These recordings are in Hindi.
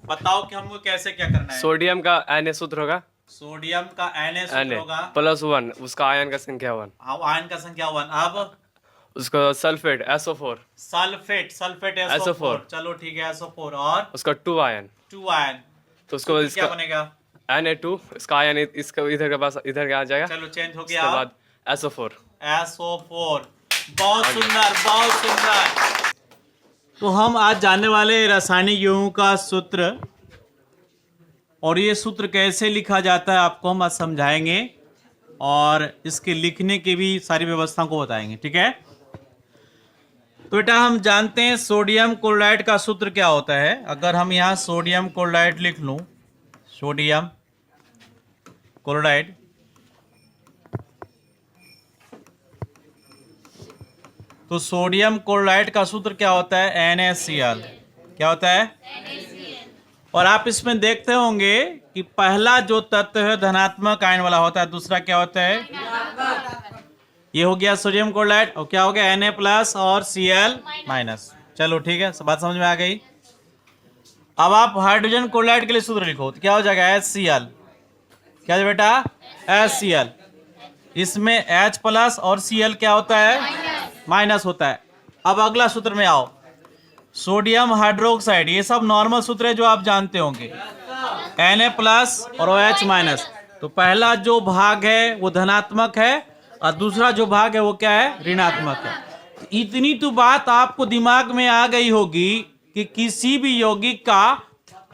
बताओ कि हमको कैसे क्या करना है। सोडियम का Na सूत्र होगा, सोडियम का Na सूत्र होगा +1, उसका आयन का संख्या 1। हाँ, आयन का संख्या 1। अब उसका सल्फेट SO4, सल्फेट SO4। चलो ठीक है, SO4 और उसका 2 आयन, 2 आयन। तो उसको क्या इसका बनेगा? Na2, इसका आयन इसका इधर के पास इधर के आ जाएगा। चलो चेंज हो उसके गया। बाद SO4। SO4। बहुत सुंदर, बहुत सुंदर। तो हम आज जानने वाले रासायनिक यौगिकों का सूत्र, और ये सूत्र कैसे लिखा जाता है आपको हम आज समझाएंगे, और इसके लिखने की भी सारी व्यवस्था को बताएंगे। ठीक है, तो बेटा हम जानते हैं सोडियम क्लोराइड का सूत्र क्या होता है। अगर हम यहाँ सोडियम क्लोराइड लिख लूँ, सोडियम क्लोराइड, तो सोडियम क्लोराइड का सूत्र क्या होता है? NaCl। क्या होता है? और आप इसमें देखते होंगे कि पहला जो तत्व है धनात्मक आयन वाला होता है, दूसरा क्या होता है? ये हो गया सोडियम क्लोराइड, और क्या हो गया? Na+ और Cl-। चलो ठीक है, बात समझ में आ गई। अब आप हाइड्रोजन क्लोराइड के लिए सूत्र लिखो, तो क्या हो जाएगा? HCl। क्या है बेटा? HCl। इसमें H+ और Cl क्या होता है? माइनस होता है। अब अगला सूत्र में आओ, सोडियम हाइड्रोक्साइड। ये सब नॉर्मल सूत्र है जो आप जानते होंगे, Na+ और OH-। तो पहला जो भाग है वो धनात्मक है, और दूसरा जो भाग है वो क्या है? ऋणात्मक है। तो इतनी तो बात आपको दिमाग में आ गई होगी कि किसी भी यौगिक का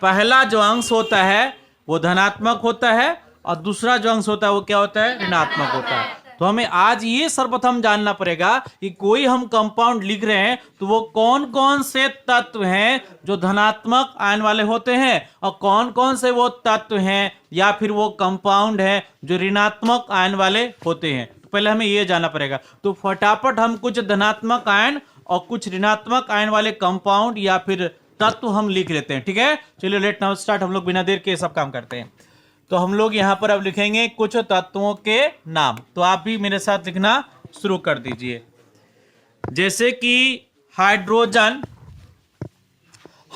पहला जो अंश होता है वो धनात्मक होता है, और दूसरा जो अंश होता है वो क्या होता है? ऋणात्मक होता है। तो हमें आज ये सर्वप्रथम जानना पड़ेगा कि कोई हम कंपाउंड लिख रहे हैं तो वो कौन कौन से तत्व हैं जो धनात्मक आयन वाले होते हैं, और कौन कौन से वो तत्व हैं या फिर वो कंपाउंड हैं जो ऋणात्मक आयन वाले होते हैं। तो पहले हमें ये जानना पड़ेगा। तो फटाफट हम कुछ धनात्मक आयन और कुछ ऋणात्मक आयन वाले कंपाउंड या फिर तत्व हम लिख लेते हैं। ठीक है, चलिए लेट नाउ स्टार्ट। हम लोग बिना देर के सब काम करते हैं। तो हम लोग यहां पर अब लिखेंगे कुछ तत्वों के नाम। तो आप भी मेरे साथ लिखना शुरू कर दीजिए। जैसे कि हाइड्रोजन,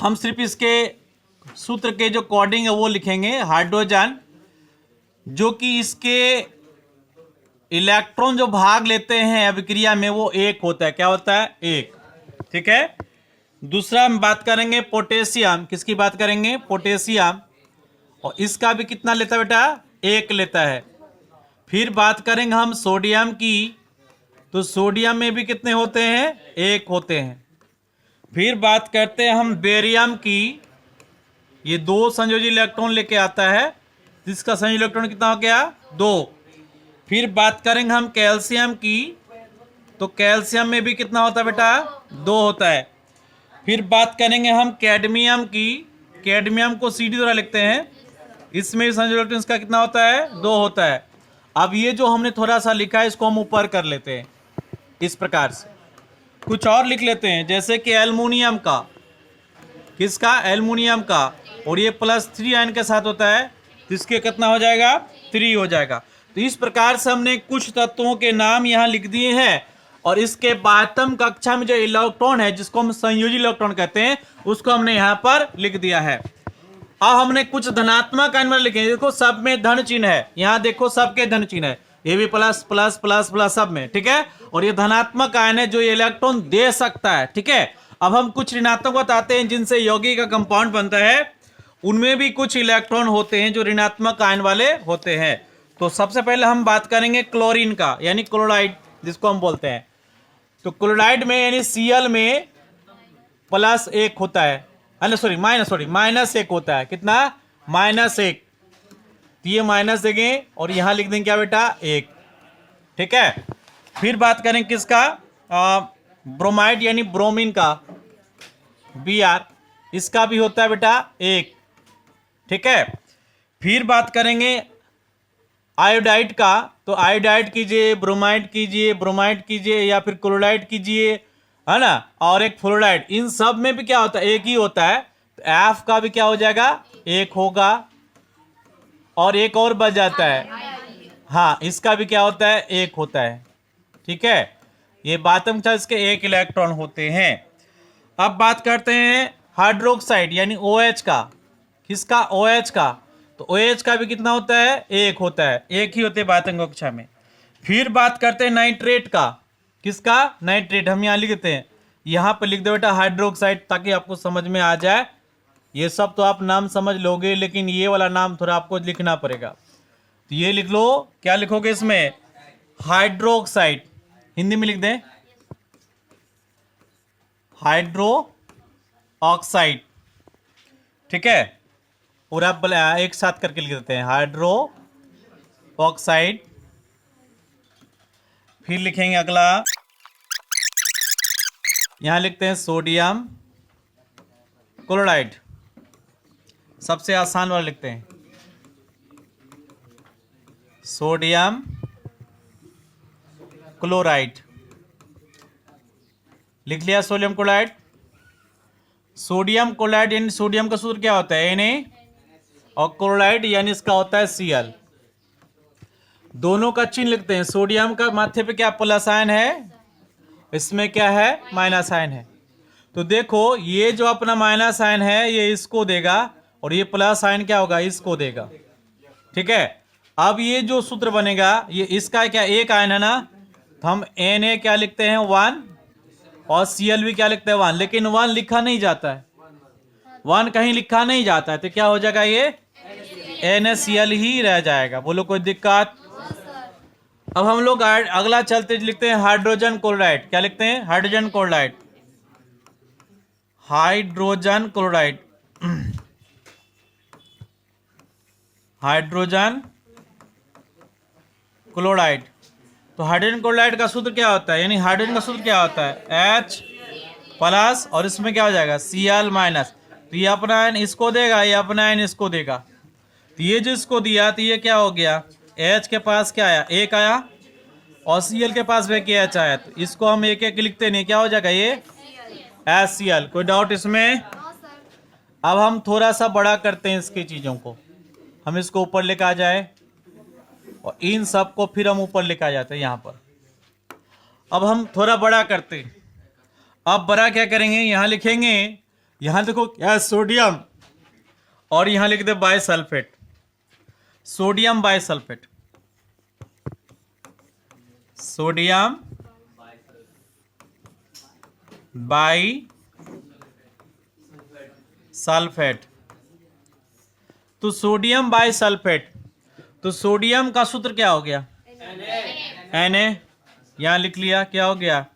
हम सिर्फ इसके सूत्र के जो कोडिंग है वो लिखेंगे। हाइड्रोजन जो कि इसके इलेक्ट्रॉन जो भाग लेते हैं अभिक्रिया में वो 1 होता है। क्या होता है? 1। ठीक है, दूसरा हम बात करेंगे पोटेशियम। किसकी बात करेंगे? पोटेशियम, और इसका भी कितना लेता है बेटा? 1 लेता है। फिर बात करेंगे हम सोडियम की, तो सोडियम में भी कितने होते हैं? 1 होते हैं। फिर बात करते हैं हम बेरियम की, ये 2 संयोजी इलेक्ट्रॉन लेके आता है, इसका संयोजी इलेक्ट्रॉन कितना हो गया? 2। फिर बात करेंगे हम कैल्शियम की, तो कैल्शियम में भी कितना होता है बेटा? 2 होता है। फिर बात करेंगे हम कैडमियम की, कैडमियम को CD द्वारा लिखते हैं, इसमें संयोजी इलेक्ट्रॉन का कितना होता है? 2 होता है। अब ये जो हमने थोड़ा सा लिखा है इसको हम ऊपर कर लेते हैं इस प्रकार से। कुछ और लिख लेते हैं, जैसे कि एल्युमिनियम का। किसका? एल्युमिनियम का, और ये +3 आयन के साथ होता है, तो इसके कितना हो जाएगा? 3 हो जाएगा। तो इस प्रकार से हमने कुछ तत्वों के नाम यहाँ लिख दिए हैं, और इसके बातम कक्षा में जो इलेक्ट्रॉन है जिसको हम संयोजी इलेक्ट्रॉन कहते हैं उसको हमने यहाँ पर लिख दिया है। अब हमने कुछ धनात्मक आयन वाले लिखे हैं। देखो सब में धन चिन्ह है, यहाँ देखो सबके धन चिन्ह है, ये भी प्लस प्लस प्लस प्लस सब में। ठीक है, और ये धनात्मक आयन है जो इलेक्ट्रॉन दे सकता है। ठीक है, अब हम कुछ ऋणात्मक बताते हैं जिनसे यौगिक का कंपाउंड बनता है। उनमें भी कुछ इलेक्ट्रॉन होते हैं जो ऋणात्मक आयन वाले होते हैं। तो सबसे पहले हम बात करेंगे क्लोरीन का, यानी क्लोराइड जिसको हम बोलते हैं। तो क्लोराइड में यानी Cl में +1 होता है, -1 होता है। कितना? -1। तो ये माइनस देंगे और यहां लिख देंगे क्या बेटा? 1। ठीक है, फिर बात करें किसका? ब्रोमाइड यानी ब्रोमीन का, Br, इसका भी होता है बेटा 1। ठीक है, फिर बात करेंगे आयोडाइड का, तो आयोडाइड कीजिए, ब्रोमाइड कीजिए, ब्रोमाइड कीजिए, या फिर क्लोराइड कीजिए, है ना, और एक फ्लोराइड। इन सब में भी क्या होता है? 1 ही होता है। तो F का भी क्या हो जाएगा? 1 होगा, और एक और बच जाता है, हाँ, इसका भी क्या होता है? 1 होता है। ठीक है, ये बातम कक्षा इसके 1 इलेक्ट्रॉन होते हैं। अब बात करते हैं हाइड्रोक्साइड यानी OH का। किसका? OH का। तो OH का भी कितना होता है? 1 होता है, 1 ही होते हैं बातंग कक्षा में। फिर बात करते हैं नाइट्रेट का। किसका? नाइट्रेट। हम यहाँ लिखते हैं, यहाँ पे लिख दो बेटा हाइड्रोक्साइड, ताकि आपको समझ में आ जाए। ये सब तो आप नाम समझ लोगे, लेकिन ये वाला नाम थोड़ा आपको लिखना पड़ेगा। तो ये लिख लो, क्या लिखोगे इसमें? हाइड्रोक्साइड। हिंदी में लिख दें हाइड्रो ऑक्साइड, ठीक है। पूरा एक साथ करके लिख देते हैं हाइड्रो ऑक्साइड। फिर लिखेंगे अगला, यहां लिखते हैं सोडियम क्लोराइड। सबसे आसान वाला लिखते हैं सोडियम क्लोराइड। लिख लिया सोडियम क्लोराइड। सोडियम क्लोराइड यानी सोडियम का सूत्र क्या होता है? Na, और क्लोराइड यानी इसका होता है Cl। दोनों का चिन्ह लिखते हैं। सोडियम का माथे पे क्या प्लस आयन है, इसमें क्या है? माइनस आयन है। तो देखो ये जो अपना माइनस आयन है ये इसको देगा, और ये प्लस आयन क्या होगा? इसको देगा, ठीक है। अब ये जो सूत्र बनेगा, ये इसका क्या? एक आयन है ना, तो हम Na क्या लिखते हैं? 1, और Cl भी क्या लिखते हैं? 1। लेकिन 1 लिखा नहीं जाता है, 1 कहीं लिखा नहीं जाता है, तो क्या हो जाएगा? ये NaCl ही रह जाएगा। बोलो कोई दिक्कत? अब हम लोग अगला चलते लिखते हैं हाइड्रोजन क्लोराइड। क्या लिखते हैं? Hydrogen chloride. Hydrogen chloride, hydrogen chloride. तो हाइड्रोजन क्लोराइड का सूत्र क्या होता है? यानी हाइड्रोजन का सूत्र क्या होता है? H प्लस, और इसमें क्या हो जाएगा? Cl minus. तो ये अपना आयन इसको देगा, ये अपना आयन इसको देगा। तो ये जो इसको दिया, तो ये क्या हो गया? H के पास क्या आया? 1 आया, और Cl के पास भी क्या H आया। तो इसको हम एक एक लिखते नहीं, क्या हो जाएगा? ये HCl। कोई डाउट इसमें? अब हम थोड़ा सा बड़ा करते हैं इसकी चीज़ों को। हम इसको ऊपर लेकर आ जाए, और इन सब को फिर हम ऊपर लेकर आ जाते हैं यहाँ पर। अब हम थोड़ा बड़ा करते हैं। अब बड़ा क्या करेंगे? यहाँ लिखेंगे, यहाँ देखो क्या? सोडियम, और यहाँ लिख दे bisulphate. Sodium bisulphate, sodium bi sulphate. तो सोडियम बाइसल्फेट, तो सोडियम का सूत्र क्या हो गया? Na। यहां लिख लिया, क्या हो गया?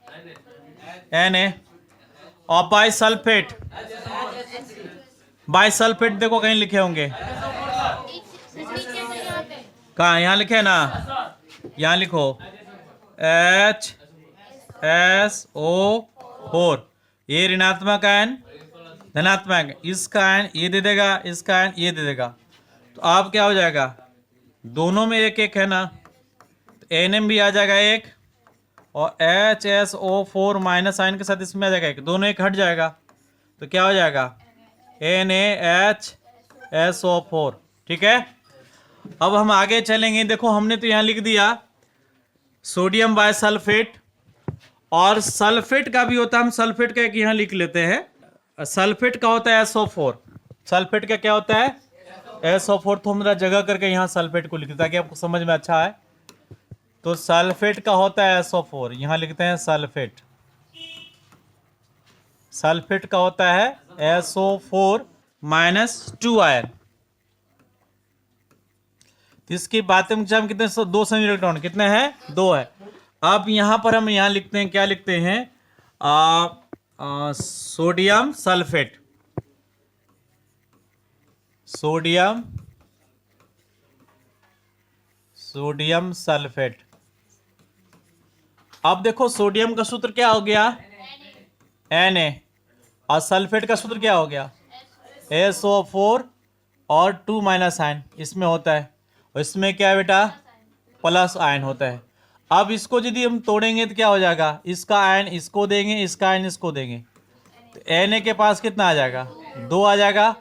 Na। और बाइसल्फेट, बाइसल्फेट देखो कहीं लिखे होंगे, कहा? यहां लिखे ना, यहां लिखो HSO4। ये ऋणात्मक आयन, धनात्मक, इसका आयन ये दे देगा, इसका आयन ये दे देगा। तो अब क्या हो जाएगा? दोनों में एक एक है ना, तो NM भी आ जाएगा 1, और HSO4 माइनस आयन के साथ इसमें आ जाएगा 1, दोनों एक हट जाएगा। तो क्या हो जाएगा? NaHSO4, ठीक है। अब हम आगे चलेंगे। देखो हमने तो यहाँ लिख दिया सोडियम बाइसल्फेट, और सल्फेट का भी होता है। हम सल्फेट का एक यहाँ लिख लेते हैं। सल्फेट का होता है SO4। सल्फेट का क्या होता है? SO4। तो हम जगह करके यहाँ सल्फेट को लिखते हैं ताकि आपको समझ में अच्छा आए। तो सल्फेट का होता है SO4, यहाँ लिखते हैं सल्फेट। सल्फेट का होता है SO4 माइनस 2 आयन। तो इसकी बातें हम कितने? 2 समी इलेक्ट्रॉन कितने हैं? 2 है। अब यहां पर हम यहां लिखते हैं, क्या लिखते हैं? Sodium sulphate, sodium sulphate. अब देखो सोडियम का सूत्र क्या हो गया? Na। और सल्फेट का सूत्र क्या हो गया? SO4 और 2 माइनस आयन इसमें होता है, और इसमें क्या है बेटा? प्लस आयन होता है। अब इसको यदि हम तोड़ेंगे तो क्या हो जाएगा? इसका आयन इसको देंगे, इसका आयन इसको देंगे, तो Na के पास कितना आ जाएगा? 2 आ जाएगा,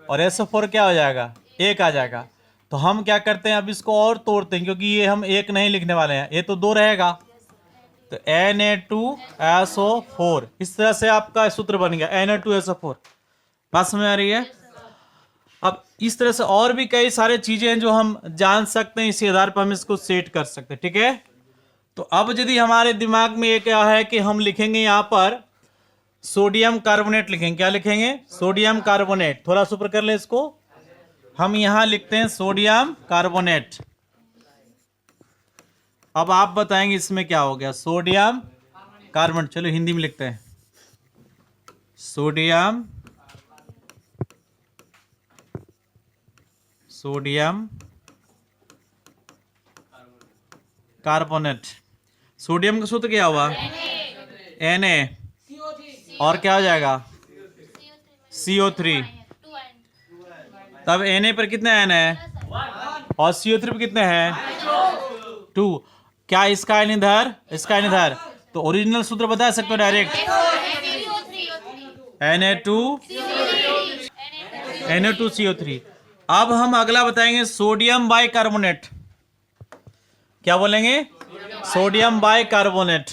और SO4 क्या हो जाएगा? 1 आ जाएगा। तो हम क्या करते हैं? अब इसको और तोड़ते हैं, क्योंकि ये हम 1 नहीं लिखने वाले हैं, ये तो 2 रहेगा। तो Na2SO4, इस तरह से आपका सूत्र बन गया Na2SO4। बात समझ आ रही है? अब इस तरह से और भी कई सारे चीजें हैं जो हम जान सकते हैं, इसी आधार पर हम इसको सेट कर सकते हैं। ठीक है, तो अब यदि हमारे दिमाग में ये क्या है कि हम लिखेंगे यहां पर सोडियम कार्बोनेट लिखेंगे। क्या लिखेंगे? Sodium carbonate. थोड़ा सा ऊपर कर ले इसको। हम यहां लिखते हैं सोडियम कार्बोनेट। अब आप बताएंगे इसमें क्या हो गया? Sodium carbonate. चलो हिंदी में लिखते हैं, सोडियम कार्बोनेट। सोडियम का सूत्र क्या हुआ? Na। और क्या हो जाएगा? CO3। तब Na पर कितने आयन है और CO3 पर कितने हैं? 2। क्या इसका आयन इधर, इसका आयन इधर, तो ओरिजिनल सूत्र बता सकते हो डायरेक्ट, Na2CO3। अब हम अगला बताएंगे सोडियम बाइकार्बोनेट। क्या बोलेंगे? Sodium bicarbonate.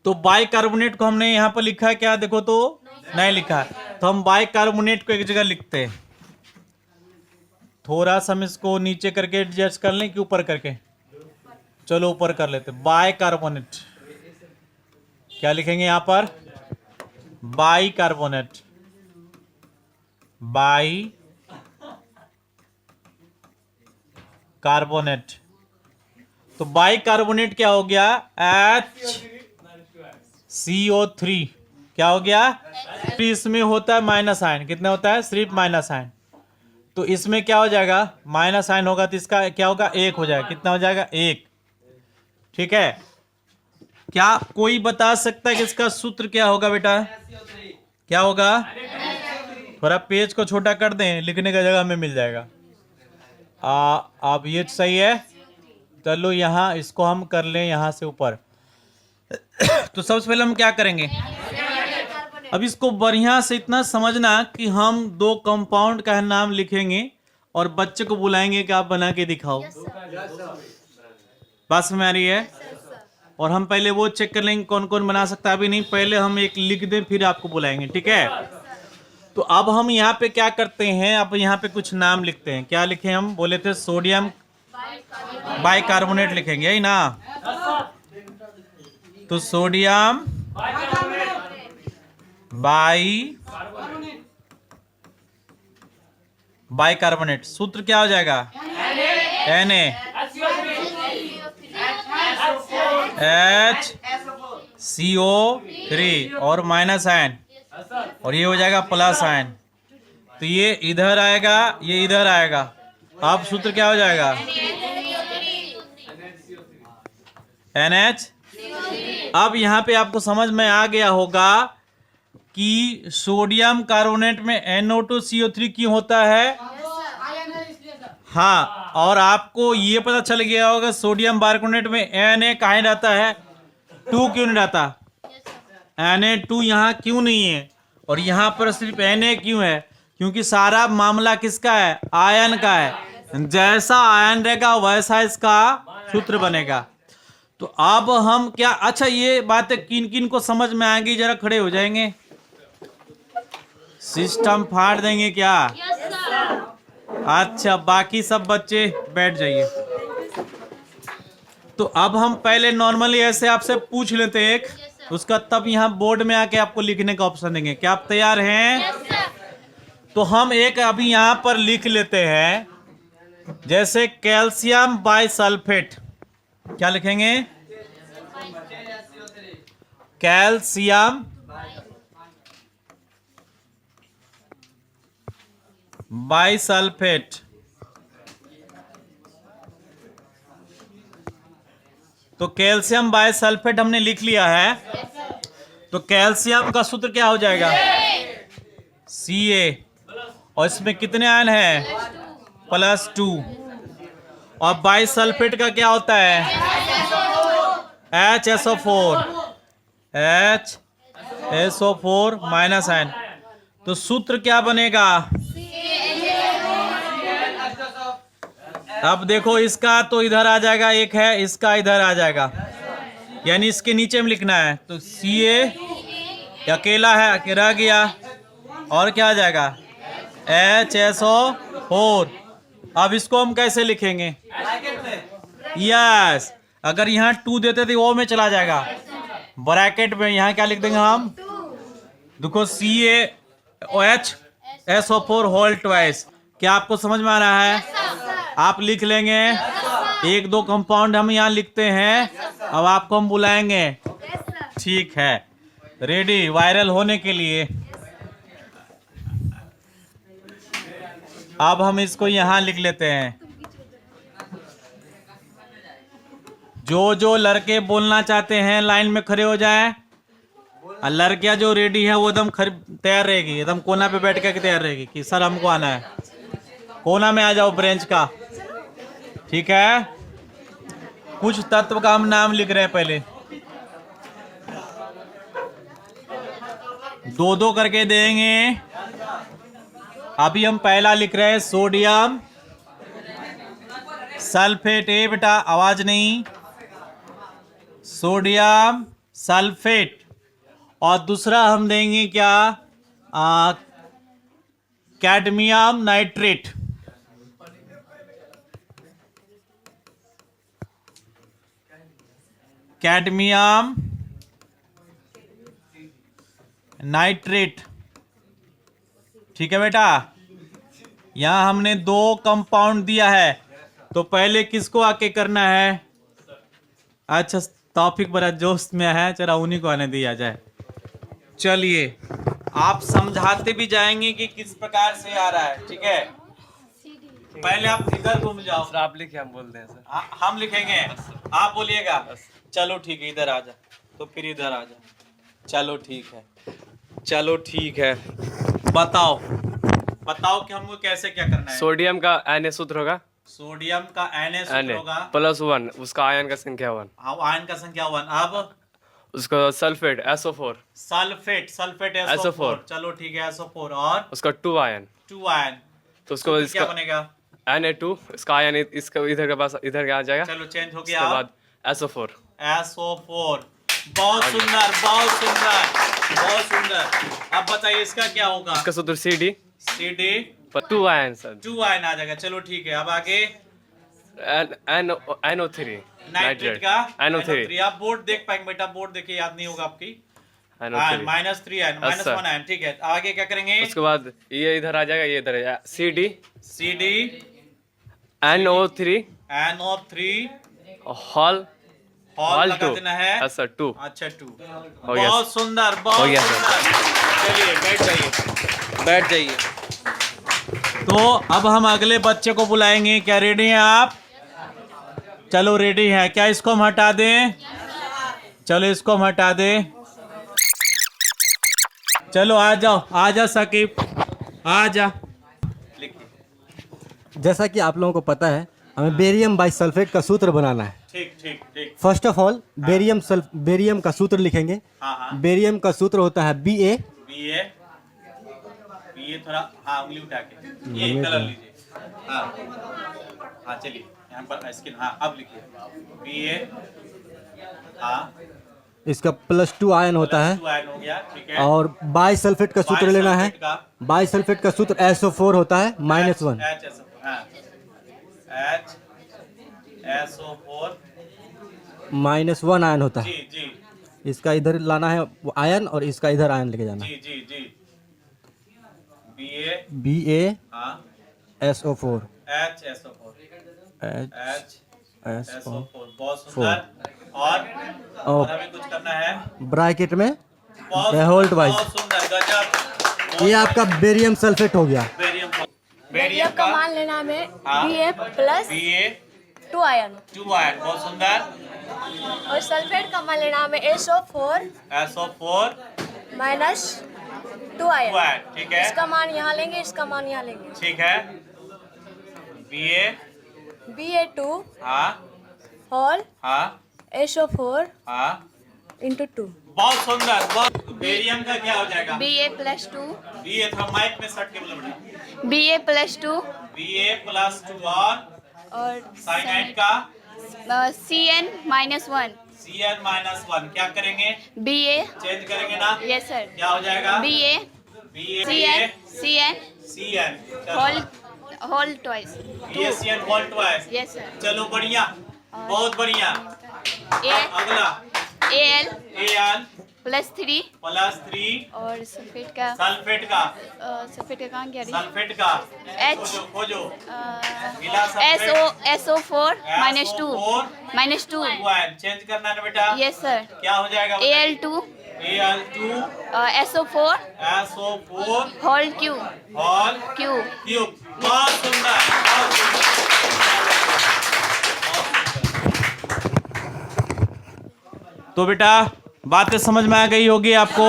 तो बाइकार्बोनेट को हमने यहां पर लिखा है क्या? देखो तो नहीं लिखा है, तो हम बाइकार्बोनेट को एक जगह लिखते हैं। थोड़ा सा हम इसको नीचे करके एडजस्ट कर लें कि ऊपर करके? चलो ऊपर कर लेते। बाइकार्बोनेट क्या लिखेंगे यहां पर? बाइकार्बोनेट। कार्बोनेट। तो बाइकार्बोनेट क्या हो गया? HCO3। क्या हो गया? इसमें होता है माइनस आयन। कितना होता है? सिर्फ माइनस आयन। तो इसमें क्या हो जाएगा? माइनस आयन होगा तो इसका क्या होगा? 1 हो जाएगा। कितना हो जाएगा? 1। ठीक है, क्या कोई बता सकता है कि इसका सूत्र क्या होगा बेटा? क्या होगा? थोड़ा पेज को छोटा कर दें, लिखने का जगह हमें मिल जाएगा। अब ये सही है। चलो यहाँ इसको हम कर लें यहाँ से ऊपर। तो सबसे पहले हम क्या करेंगे? अब इसको बढ़िया से इतना समझना कि हम 2 कंपाउंड का नाम लिखेंगे और बच्चे को बुलाएंगे कि आप बना के दिखाओ। बात समझ आ रही है? और हम पहले वो चेक कर लेंगे कौन कौन बना सकता है। अभी नहीं, पहले हम एक लिख दें फिर आपको बुलाएंगे। ठीक है, तो अब हम यहाँ पे क्या करते हैं? अब यहाँ पे कुछ नाम लिखते हैं। क्या लिखें? हम बोले थे सोडियम बाइकार्बोनेट लिखेंगे, यही ना? तो सोडियम बाइकार्बोनेट। सूत्र क्या हो जाएगा? NaHCO3 और माइनस आयन, और ये हो जाएगा प्लस आयन। तो ये इधर आएगा, ये इधर आएगा। अब सूत्र क्या हो जाएगा? NH। अब यहाँ पे आपको समझ में आ गया होगा कि सोडियम कार्बोनेट में NO2CO3 क्यों होता है। हाँ, और आपको ये पता चल गया होगा सोडियम बाइकार्बोनेट में Na कहाँ रहता है, 2 क्यों नहीं रहता? Na2 यहाँ क्यों नहीं है और यहाँ पर सिर्फ Na क्यों है? क्योंकि सारा मामला किसका है? आयन का है। जैसा आयन रहेगा वैसा इसका सूत्र बनेगा। तो अब हम क्या, अच्छा ये बातें किन किन को समझ में आएंगी? जरा खड़े हो जाएंगे, सिस्टम फाड़ देंगे क्या? अच्छा, बाकी सब बच्चे बैठ जाइए। तो अब हम पहले नॉर्मली ऐसे आपसे पूछ लेते हैं एक, उसका तब यहाँ बोर्ड में आके आपको लिखने का ऑप्शन देंगे। क्या आप तैयार हैं? तो हम एक अभी यहाँ पर लिख लेते हैं, जैसे कैल्शियम बाइसल्फेट। क्या लिखेंगे? Calcium bisulphate. तो कैल्शियम बाइसल्फेट हमने लिख लिया है। तो कैल्शियम का सूत्र क्या हो जाएगा? Ca। और इसमें कितने आयन है? +2। और बाइसल्फेट का क्या होता है? HSO4। HSO4 minus ion. तो सूत्र क्या बनेगा? अब देखो, इसका तो इधर आ जाएगा, एक है, इसका इधर आ जाएगा, यानी इसके नीचे में लिखना है। तो Ca अकेला है, रह गया, और क्या आ जाएगा? HSO4। अब इसको हम कैसे लिखेंगे? यस, अगर यहाँ 2 देते तो वो में चला जाएगा, ब्रैकेट में यहाँ क्या लिख देंगे हम? देखो CaOH होल ट्वाइस। क्या आपको समझ में आ रहा है? आप लिख लेंगे। 1-2 कंपाउंड हम यहाँ लिखते हैं, अब आपको हम बुलाएंगे। ठीक है, रेडी वायरल होने के लिए। अब हम इसको यहाँ लिख लेते हैं। जो लड़के बोलना चाहते हैं लाइन में खड़े हो जाए, और लड़कियां जो रेडी है वो एकदम तैयार रहेगी, एकदम कोना पे बैठ के तैयार रहेगी कि सर हमको आना है। कोना में आ जाओ ब्रेंच का। ठीक है, कुछ तत्व का हम नाम लिख रहे हैं पहले, 2-2 करके देंगे। अभी हम पहला लिख रहे हैं सोडियम सल्फेट। बेटा आवाज नहीं, सोडियम सल्फेट। और दूसरा हम देंगे क्या? Cadmium nitrate. Cadmium nitrate. ठीक है बेटा, यहां हमने 2 कंपाउंड दिया है, तो पहले किसको आके करना है? अच्छा, तौफीक बड़ा जोश में है, चला उन्हीं को आने दिया जाए। चलिए, आप समझाते भी जाएंगे कि किस प्रकार से आ रहा है। ठीक है, पहले आप इधर घूम जाओ। सर आप लिखिए, हम बोलते हैं सर। हम लिखेंगे, आप बोलिएगा। चलो ठीक है, इधर आ जा, तो फिर इधर आ जा। चलो ठीक है, चलो ठीक है। बताओ कि हमको कैसे क्या करना है? सोडियम का Na सूत्र होगा, सोडियम का Na सूत्र होगा +1, उसका आयन का संख्या 1। हाँ, आयन का संख्या 1। अब उसका सल्फेट SO4, सल्फेट SO4। चलो ठीक है, SO4। और उसका 2 आयन, 2 आयन। तो उसको क्या इसका बनेगा? Na2, इसका आयन इसका इधर के पास इधर के आ जाएगा। चलो चेंज हो उसके गया। बाद SO4। बहुत सुंदर, बहुत सुंदर, बहुत सुंदर। अब बताइए इसका क्या होगा? इसका सूत्र CD पर 2 आयन सर। 2 आयन आ जाएगा। चलो ठीक है, अब आगे NO3 नाइट्रेट का NO3। आप बोर्ड देख पाएंगे बेटा? बोर्ड देखिए, याद नहीं होगा आपकी। NO3 -3 ion, -1 ion. ठीक है, आगे क्या करेंगे? उसके बाद ये इधर आ जाएगा, ये इधर आ जाएगा। CD NO3 होल लगा देना है। सर 2। अच्छा 2। हो गया। बहुत सुंदर, बहुत हो गया सर। सुंदर। चलिए बैठ जाइए, बैठ जाइए। तो अब हम अगले बच्चे को बुलाएंगे। क्या रेडी हैं आप? चलो रेडी हैं। क्या इसको हम हटा दें? चलो इसको हम हटा दें। चलो आ जा साकिब, आ जा। जैसा कि आप लोगों को पता है, हमें बेरियम बाइसल्फेट का सूत्र बनाना है। ठीक। फर्स्ट ऑफ ऑल बेरियम का सूत्र लिखेंगे। हाँ। बेरियम का सूत्र होता है Ba। थोड़ा हाँ, उंगली उठा के ये कलर लीजिए। हाँ चलिए, यहाँ पर स्किन। हाँ अब लिखिए Ba। हाँ, इसका +2 आयन होता है। 2 आयन हो गया। ठीक है, और बाइसल्फेट का सूत्र लेना है। बाइसल्फेट का सूत्र SO4 होता है -1। SO4 -1 आयन होता है। जी। इसका इधर लाना है आयन, और इसका इधर आयन लेके जाना है। जी। Ba हाँ, SO4 HSO4। बहुत सुंदर। 4 और हमें कुछ करना है ब्रैकेट में बहुत होल्ट वाइज। बहुत सुंदर, गजब। ये आपका बेरियम सल्फेट हो गया। बेरियम का मान लेना में Ba+ 2 आयन। 2 आयन, बहुत सुंदर। और सल्फेट का मान लेना में SO4 SO4 -2 आयन। 2 आयन। ठीक है, इसका मान यहाँ लेंगे, इसका मान यहाँ लेंगे। ठीक है। Ba2 हाँ होल हाँ SO4 हाँ, × 2। बहुत सुंदर। बहुत। बेरियम का क्या हो जाएगा? Ba+2 Ba थोड़ा माइक में सट के बोलो बेटा। Ba+2 Ba+2 और और साइनाइड का CN -1 CN-1 क्या करेंगे? Ba। चेंज करेंगे ना? Yes sir. क्या हो जाएगा? Ba Ba CN CN whole twice. CN whole twice. Yes sir. चलो बढ़िया, बहुत बढ़िया। अगला AL AL plus 3 +3 और सल्फेट का सल्फेट का कहाँ गया सल्फेट का H खोजो गीला सल्फेट SO4 -2 -2 चेंज करना है ना बेटा। Yes sir. क्या हो जाएगा AL2 AL2 SO4 SO4 whole Q whole Q. Cube. बहुत सुंदर, बहुत सुंदर। तो बेटा बातें समझ में आ गई होगी आपको।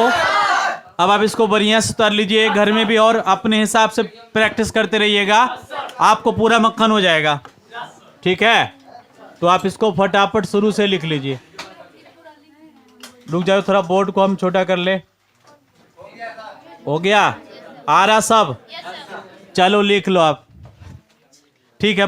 अब आप इसको बढ़िया से उतार लीजिए, घर में भी और अपने हिसाब से प्रैक्टिस करते रहिएगा, आपको पूरा मक्खन हो जाएगा। ठीक है, तो आप इसको फटाफट शुरू से लिख लीजिए। रुक जाओ, थोड़ा बोर्ड को हम छोटा कर ले। हो गया, आ रहा सब? चलो लिख लो आप। ठीक है।